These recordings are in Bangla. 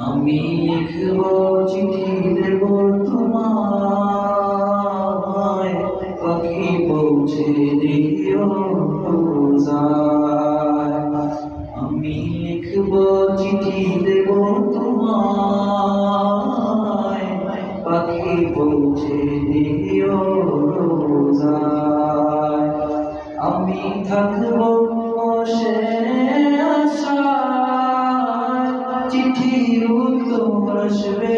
আমি লিখব চিঠি দেব তোমায়, পাখি পৌঁছে দিও রোজায়। আমি লিখব চিঠি দেব তোমায়, পাখি পৌঁছে দিও রোজায়। আমি থাকব বসে আশায়, চিঠির উত্তর আসবে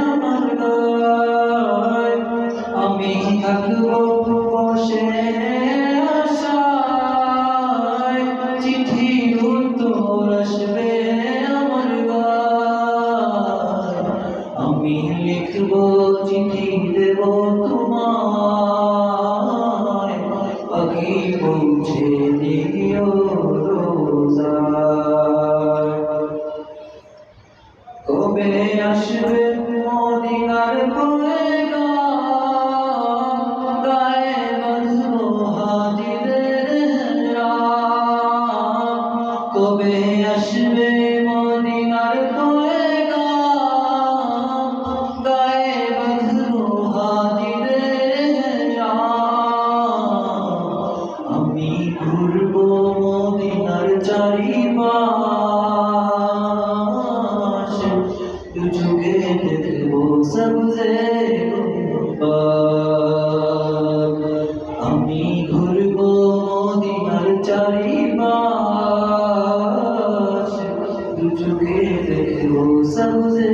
আমার গায়। আমি থাকব বসে আশায়, চিঠির উত্তর আসবে আমার গায়। আমি লিখব চিঠি দেব তোমায়, পাখি পৌঁছে দিও রোজায়। কবে আসবে মদিনার পয়গাম, গায়ে বাঁধব হাজিদের রাম। কবে আসবে মদিনার পয়গাম, গায়ে বাঁধব হাজিদের রাম। আমি ঘুরব মদিনার চারিপাশ, দুচোখে দেখব সবজে গুলবাগ। আমি ঘুরব মদিনার চারিপাশ, দুচোখে দেখব সবজে